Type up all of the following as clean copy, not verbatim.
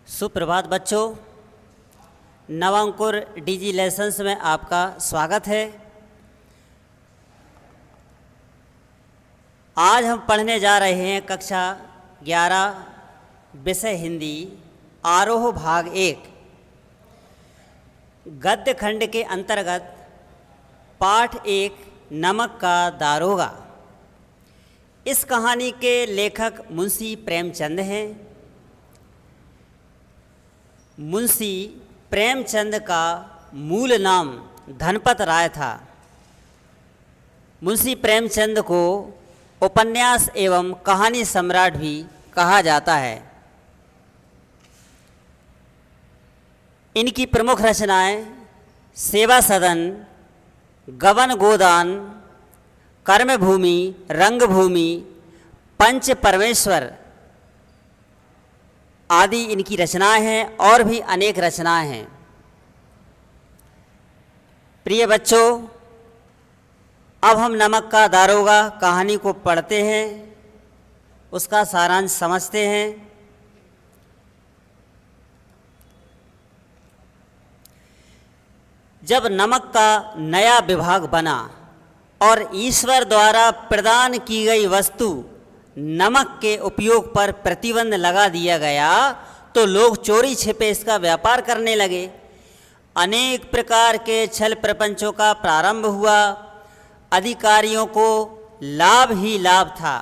सुप्रभात बच्चों, नवांकुर DG lessons में आपका स्वागत है। आज हम पढ़ने जा रहे हैं कक्षा 11 विषय हिंदी आरोह भाग 1 गद्य खंड के अंतर्गत पाठ 1 नमक का दारोगा। इस कहानी के लेखक मुंशी प्रेमचंद हैं। मुंशी प्रेमचंद का मूल नाम धनपत राय था। मुंशी प्रेमचंद को उपन्यास एवं कहानी सम्राट भी कहा जाता है। इनकी प्रमुख रचनाएं सेवा सदन, गबन गोदान, कर्मभूमि, रंगभूमि, पंच परमेश्वर आदि इनकी रचनाएं हैं और भी अनेक रचनाएं हैं। प्रिय बच्चों, अब हम नमक का दारोगा कहानी को पढ़ते हैं, उसका सारांश समझते हैं। जब नमक का नया विभाग बना और ईश्वर द्वारा प्रदान की गई वस्तु नमक के उपयोग पर प्रतिबंध लगा दिया गया तो लोग चोरी छिपे इसका व्यापार करने लगे। अनेक प्रकार के छल प्रपंचों का प्रारंभ हुआ। अधिकारियों को लाभ ही लाभ था।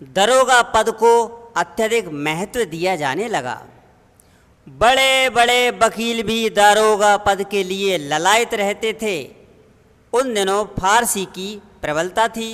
दरोगा पद को अत्यधिक महत्व दिया जाने लगा। बड़े बड़े वकील भी दारोगा पद के लिए ललायत रहते थे। उन दिनों फारसी की प्रबलता थी।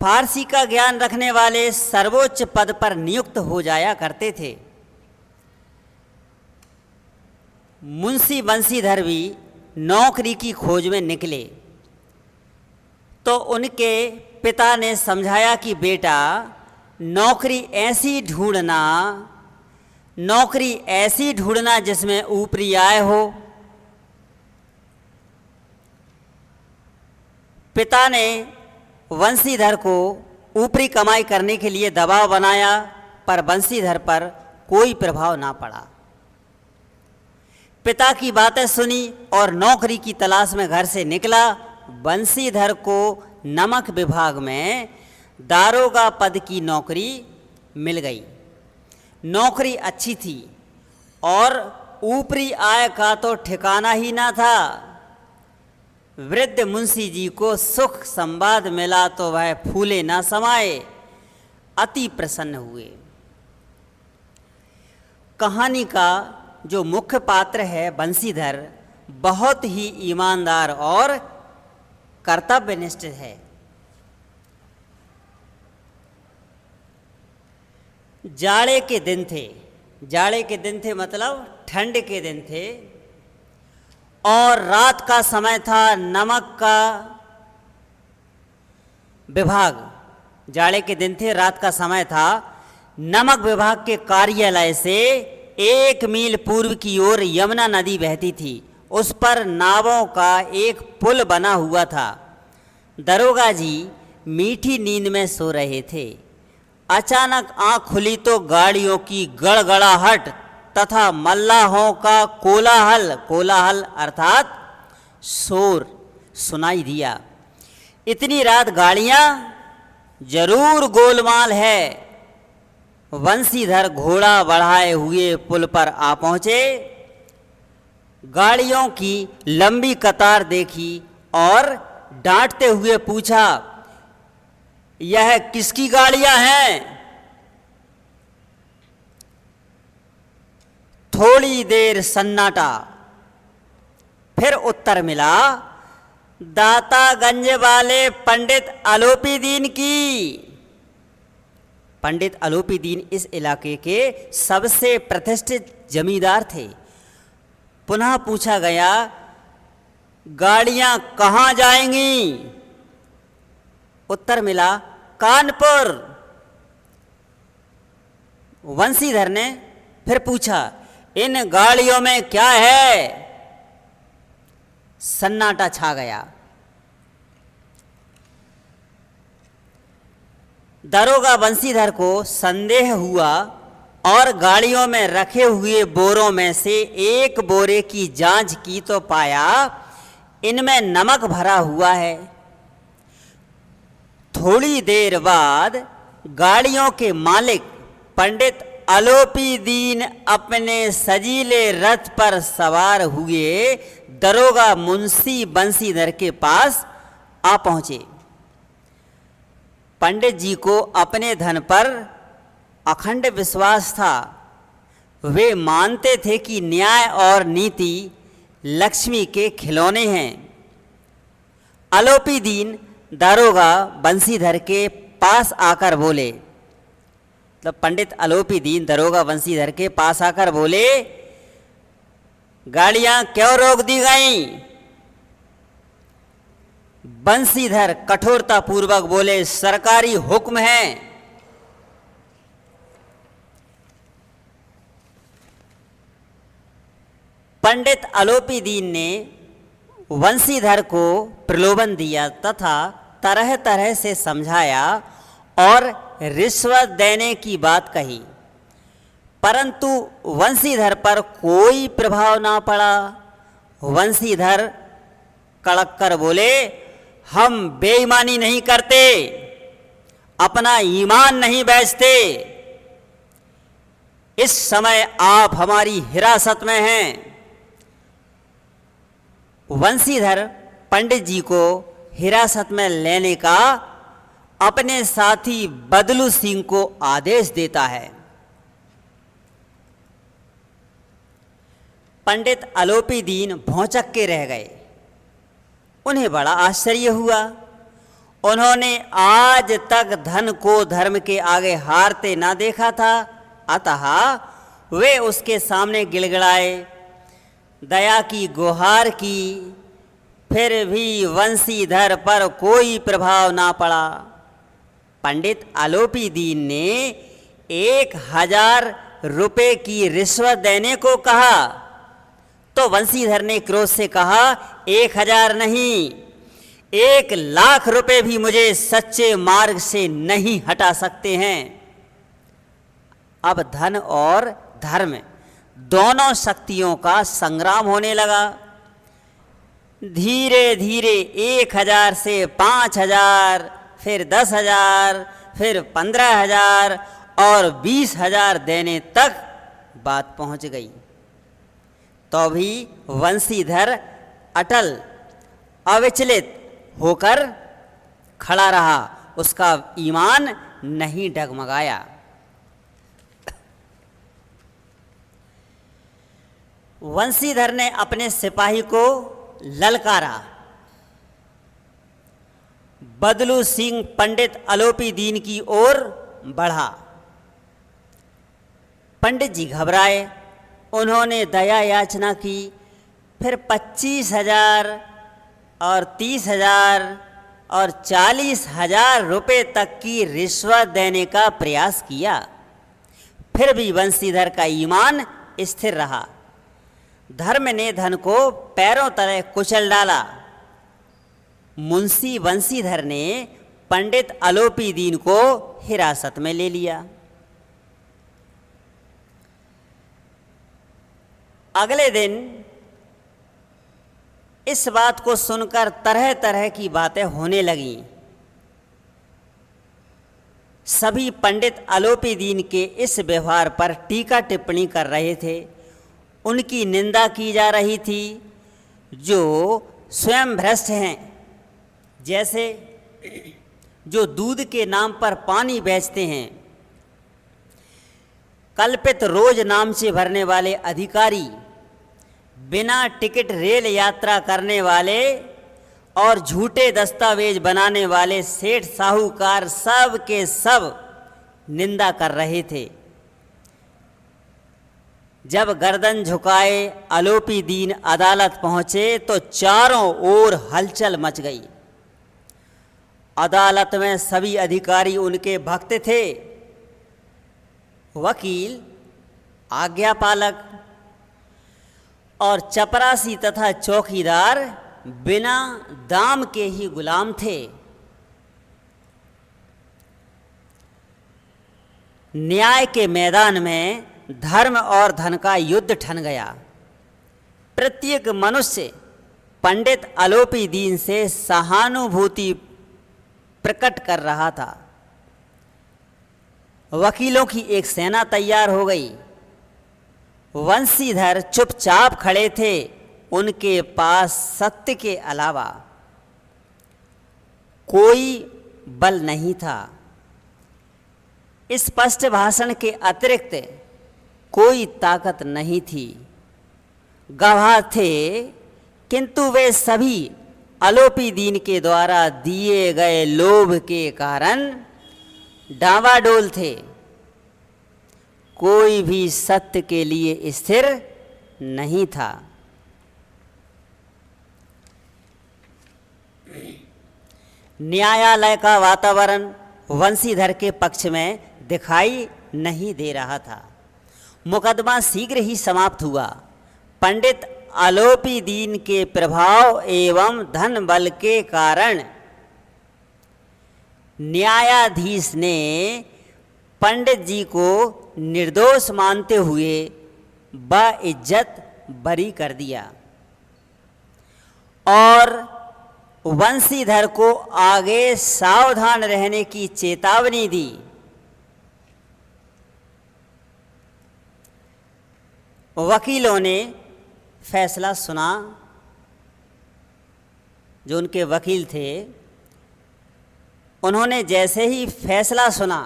फारसी का ज्ञान रखने वाले सर्वोच्च पद पर नियुक्त हो जाया करते थे। मुंशी बंशीधर भी नौकरी की खोज में निकले तो उनके पिता ने समझाया कि बेटा, नौकरी ऐसी ढूंढना जिसमें ऊपरी आय हो। पिता ने बंशीधर को ऊपरी कमाई करने के लिए दबाव बनाया, पर बंशीधर पर कोई प्रभाव ना पड़ा। पिता की बातें सुनी और नौकरी की तलाश में घर से निकला। बंशीधर को नमक विभाग में दारोगा पद की नौकरी मिल गई। नौकरी अच्छी थी और ऊपरी आय का तो ठिकाना ही ना था। वृद्ध मुंशी जी को सुख संवाद मिला तो वह फूले ना समाये, अति प्रसन्न हुए। कहानी का जो मुख्य पात्र है बंशीधर, बहुत ही ईमानदार और कर्तव्यनिष्ठ है। जाड़े के दिन थे मतलब ठंड के दिन थे और रात का समय था। नमक का विभाग, जाड़े के दिन थे, रात का समय था। नमक विभाग के कार्यालय से 1 मील पूर्व की ओर यमुना नदी बहती थी। उस पर नावों का एक पुल बना हुआ था। दरोगा जी मीठी नींद में सो रहे थे। अचानक आंख खुली तो गाड़ियों की गड़गड़ाहट तथा मल्लाहों का कोलाहल अर्थात शोर सुनाई दिया। इतनी रात गाड़ियां, जरूर गोलमाल है। बंशीधर घोड़ा बढ़ाए हुए पुल पर आ पहुंचे। गाड़ियों की लंबी कतार देखी और डांटते हुए पूछा, यह किसकी गाड़ियां हैं? थोड़ी देर सन्नाटा, फिर उत्तर मिला, दातागंज वाले पंडित आलोपीदीन की। पंडित आलोपीदीन इस इलाके के सबसे प्रतिष्ठित जमींदार थे। पुनः पूछा गया, गाड़ियां कहां जाएंगी? उत्तर मिला, कानपुर। बंशीधर ने फिर पूछा, इन गाड़ियों में क्या है? सन्नाटा छा गया। दरोगा बंशीधर को संदेह हुआ और गाड़ियों में रखे हुए बोरों में से एक बोरे की जांच की तो पाया इनमें नमक भरा हुआ है। थोड़ी देर बाद गाड़ियों के मालिक पंडित अलोपीदीन अपने सजीले रथ पर सवार हुए दरोगा मुंशी बंसीधर के पास आ पहुंचे। पंडित जी को अपने धन पर अखंड विश्वास था। वे मानते थे कि न्याय और नीति लक्ष्मी के खिलौने हैं। अलोपीदीन दरोगा बंसीधर के पास आकर बोले, तो पंडित अलोपीदीन दरोगा बंसीधर के पास आकर बोले, गाड़ियां क्यों रोक दी गईं? बंसीधर कठोरता पूर्वक बोले, सरकारी हुक्म है। पंडित अलोपीदीन ने बंसीधर को प्रलोभन दिया तथा तरह तरह से समझाया और रिश्वत देने की बात कही, परंतु बंसीधर पर कोई प्रभाव ना पड़ा। बंसीधर कड़क कर बोले, हम बेईमानी नहीं करते, अपना ईमान नहीं बेचते। इस समय आप हमारी हिरासत में हैं। बंसीधर पंडित जी को हिरासत में लेने का अपने साथी बदलू सिंह को आदेश देता है। पंडित अलोपीदीन भौंचक के रह गए। उन्हें बड़ा आश्चर्य हुआ। उन्होंने आज तक धन को धर्म के आगे हारते ना देखा था, अतः वे उसके सामने गिड़गिड़ाए, दया की गुहार की, फिर भी बंसीधर पर कोई प्रभाव ना पड़ा। पंडित अलोपीदीन ने 1000 रुपये की रिश्वत देने को कहा, तो बंसीधर ने क्रोध से कहा, 1000 नहीं, 1,00,000 रुपये भी मुझे सच्चे मार्ग से नहीं हटा सकते हैं। अब धन और धर्म दोनों शक्तियों का संग्राम होने लगा। धीरे धीरे 1000 से 5000, फिर 10,000, फिर 15,000 और 20,000 देने तक बात पहुंच गई। तो भी बंसीधर अटल अविचलित होकर खड़ा रहा, उसका ईमान नहीं डगमगाया। बंसीधर ने अपने सिपाही को ललकारा। बदलू सिंह पंडित अलोपीदीन की ओर बढ़ा। पंडित जी घबराए। उन्होंने दया याचना की। फिर 25,000 और 30,000 और 40,000 रुपये तक की रिश्वत देने का प्रयास किया। फिर भी बंसीधर का ईमान स्थिर रहा। धर्म ने धन को पैरों तले कुचल डाला। मुंशी बंसीधर ने पंडित अलोपीदीन को हिरासत में ले लिया। अगले दिन इस बात को सुनकर तरह तरह की बातें होने लगीं। सभी पंडित अलोपीदीन के इस व्यवहार पर टीका टिप्पणी कर रहे थे। उनकी निंदा की जा रही थी, जो स्वयं भ्रष्ट हैं, जैसे जो दूध के नाम पर पानी बेचते हैं, कल्पित रोज नाम से भरने वाले अधिकारी, बिना टिकट रेल यात्रा करने वाले और झूठे दस्तावेज बनाने वाले सेठ साहूकार सब के सब निंदा कर रहे थे। जब गर्दन झुकाए अलोपीदीन अदालत पहुंचे तो चारों ओर हलचल मच गई। अदालत में सभी अधिकारी उनके भक्त थे। वकील, आज्ञापालक और चपरासी तथा चौकीदार बिना दाम के ही गुलाम थे। न्याय के मैदान में धर्म और धन का युद्ध ठन गया। प्रत्येक मनुष्य पंडित अलोपी दीन से सहानुभूति प्रकट कर रहा था। वकीलों की एक सेना तैयार हो गई। वंशीधर चुपचाप खड़े थे। उनके पास सत्य के अलावा कोई बल नहीं था। स्पष्ट भाषण के अतिरिक्त कोई ताकत नहीं थी। गवाह थे, किंतु वे सभी अलोपी दीन के द्वारा दिए गए लोभ के कारण डावाडोल थे। कोई भी सत्य के लिए स्थिर नहीं था। न्यायालय का वातावरण वंशीधर के पक्ष में दिखाई नहीं दे रहा था। मुकदमा शीघ्र ही समाप्त हुआ। पंडित अलोपी दीन के प्रभाव एवं धन बल के कारण न्यायाधीश ने पंडित जी को निर्दोष मानते हुए बाइज्जत बरी कर दिया और वंशीधर को आगे सावधान रहने की चेतावनी दी। वकीलों ने फैसला सुना। जो उनके वकील थे, उन्होंने जैसे ही फैसला सुना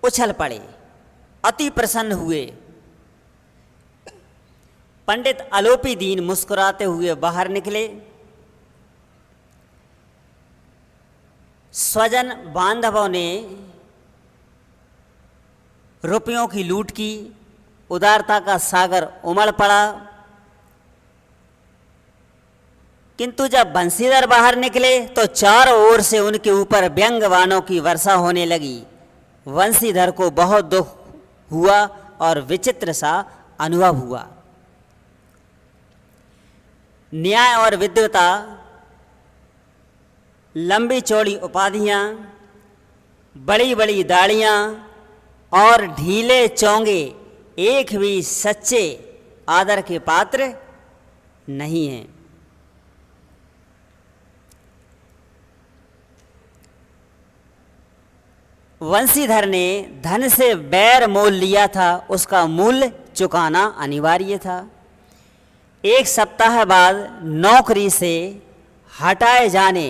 उछल पड़े, अति प्रसन्न हुए। पंडित अलोपी दीन मुस्कुराते हुए बाहर निकले। स्वजन बांधवों ने रुपयों की लूट की। उदारता का सागर उमड़ पड़ा। किंतु जब बंशीधर बाहर निकले तो चारों ओर से उनके ऊपर व्यंग्यबाणों की वर्षा होने लगी। वंशीधर को बहुत दुख हुआ और विचित्र सा अनुभव हुआ। न्याय और विद्वता, लंबी चौड़ी उपाधियां, बड़ी बड़ी दाढ़ियां और ढीले चोंगे एक भी सच्चे आदर के पात्र नहीं हैं। वंशीधर ने धन से बैर मोल लिया था, उसका मूल्य चुकाना अनिवार्य था। एक सप्ताह बाद नौकरी से हटाए जाने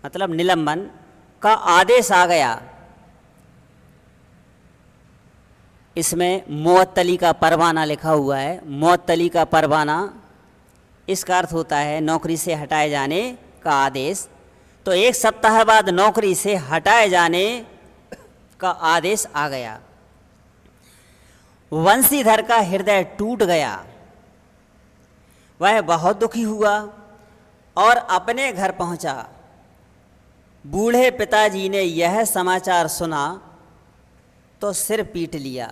मतलब निलंबन का आदेश आ गया। इसमें मुअत्तली का परवाना लिखा हुआ है। मुअत्तली का परवाना, इसका अर्थ होता है नौकरी से हटाए जाने का आदेश। तो एक सप्ताह बाद नौकरी से हटाए जाने का आदेश आ गया। वंशीधर का हृदय टूट गया। वह बहुत दुखी हुआ और अपने घर पहुंचा। बूढ़े पिताजी ने यह समाचार सुना तो सिर पीट लिया।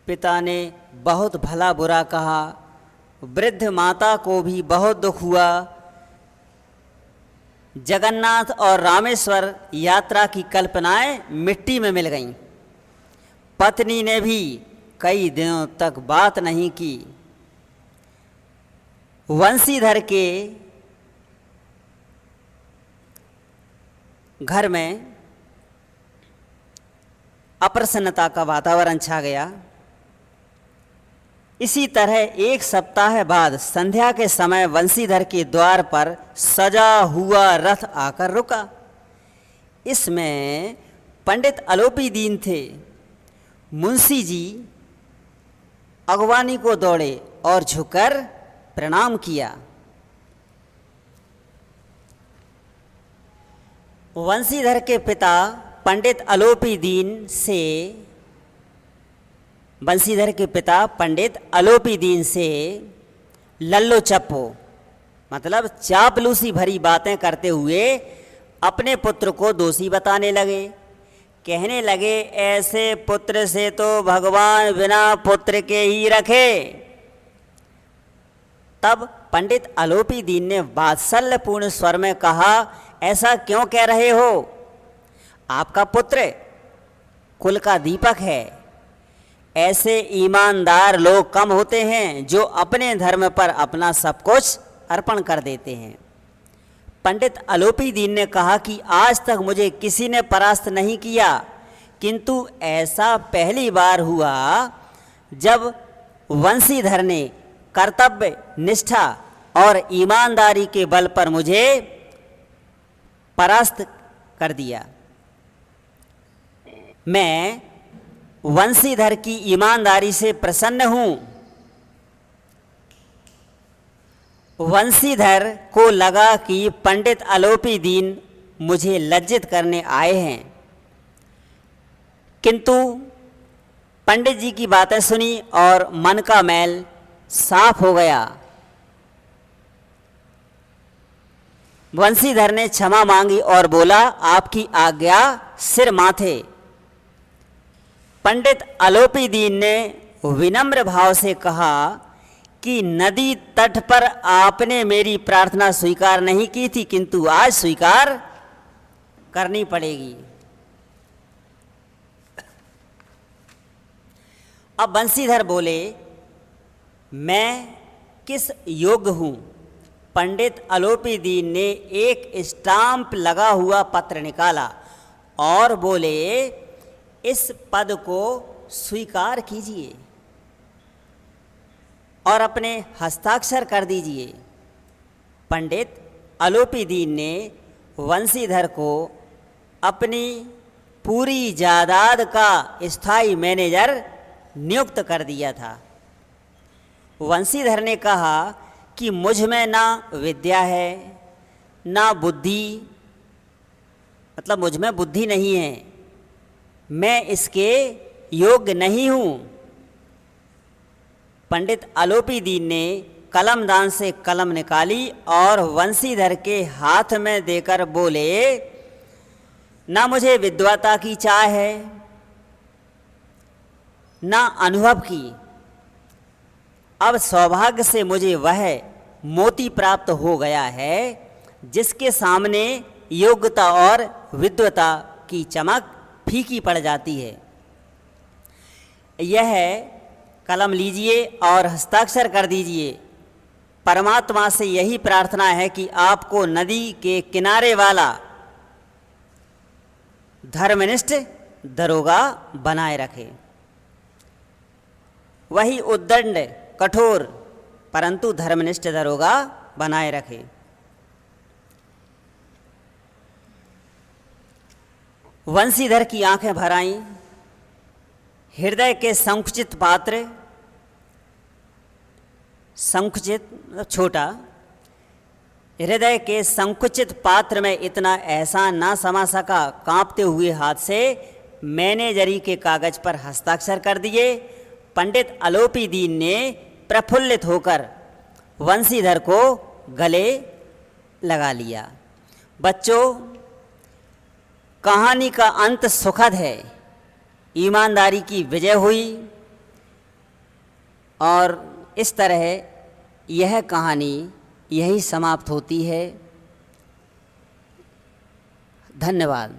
पिता ने बहुत भला बुरा कहा। वृद्ध माता को भी बहुत दुख हुआ। जगन्नाथ और रामेश्वर यात्रा की कल्पनाएं मिट्टी में मिल गईं। पत्नी ने भी कई दिनों तक बात नहीं की। वंशीधर के घर में अप्रसन्नता का वातावरण छा गया। इसी तरह एक सप्ताह बाद संध्या के समय वंशीधर के द्वार पर सजा हुआ रथ आकर रुका। इसमें पंडित अलोपी दीन थे। मुंशी जी अगवानी को दौड़े और झुककर प्रणाम किया। वंशीधर के पिता पंडित अलोपी दीन से लल्लो चप्पो मतलब चापलूसी भरी बातें करते हुए अपने पुत्र को दोषी बताने लगे। कहने लगे, ऐसे पुत्र से तो भगवान बिना पुत्र के ही रखे। तब पंडित अलोपी दीन ने वात्सल्यपूर्ण स्वर में कहा, ऐसा क्यों कह रहे हो? आपका पुत्र कुल का दीपक है। ऐसे ईमानदार लोग कम होते हैं जो अपने धर्म पर अपना सब कुछ अर्पण कर देते हैं। पंडित अलोपी दीन ने कहा कि आज तक मुझे किसी ने परास्त नहीं किया, किंतु ऐसा पहली बार हुआ जब वंशीधर ने कर्तव्य, निष्ठा और ईमानदारी के बल पर मुझे परास्त कर दिया। मैं वंशीधर की ईमानदारी से प्रसन्न हूं। वंशीधर को लगा कि पंडित अलोपी दीन मुझे लज्जित करने आए हैं, किंतु पंडित जी की बातें सुनी और मन का मैल साफ हो गया। वंशीधर ने क्षमा मांगी और बोला, आपकी आज्ञा सिर माथे। पंडित अलोपी दीन ने विनम्र भाव से कहा कि नदी तट पर आपने मेरी प्रार्थना स्वीकार नहीं की थी, किंतु आज स्वीकार करनी पड़ेगी। अब बंशीधर बोले, मैं किस योग्य हूं? पंडित अलोपी दीन ने एक स्टाम्प लगा हुआ पत्र निकाला और बोले, इस पद को स्वीकार कीजिए और अपने हस्ताक्षर कर दीजिए। पंडित अलोपी दीन ने वंशीधर को अपनी पूरी जायदाद का स्थायी मैनेजर नियुक्त कर दिया था। वंशीधर ने कहा कि मुझ में ना विद्या है ना बुद्धि, मतलब मुझ में बुद्धि नहीं है, मैं इसके योग्य नहीं हूं। पंडित अलोपी दीन ने कलमदान से कलम निकाली और वंशीधर के हाथ में देकर बोले, ना मुझे विद्वता की चाह है ना अनुभव की, अब सौभाग्य से मुझे वह मोती प्राप्त हो गया है जिसके सामने योग्यता और विद्वता की चमक फीकी पड़ जाती है। यह कलम लीजिए और हस्ताक्षर कर दीजिए। परमात्मा से यही प्रार्थना है कि आपको नदी के किनारे वाला धर्मनिष्ठ दरोगा बनाए रखे। वही उद्दंड कठोर परंतु धर्मनिष्ठ दरोगा बनाए रखे। वंशीधर की आंखें भर आईं। हृदय के संकुचित पात्र, संकुचित मतलब छोटा, हृदय के संकुचित पात्र में इतना एहसान ना समा सका। कांपते हुए हाथ से मैनेजरी के कागज पर हस्ताक्षर कर दिए। पंडित अलोपी दीन ने प्रफुल्लित होकर वंशीधर को गले लगा लिया। बच्चों, कहानी का अंत सुखद है। ईमानदारी की विजय हुई और इस तरह यह कहानी यही समाप्त होती है। धन्यवाद।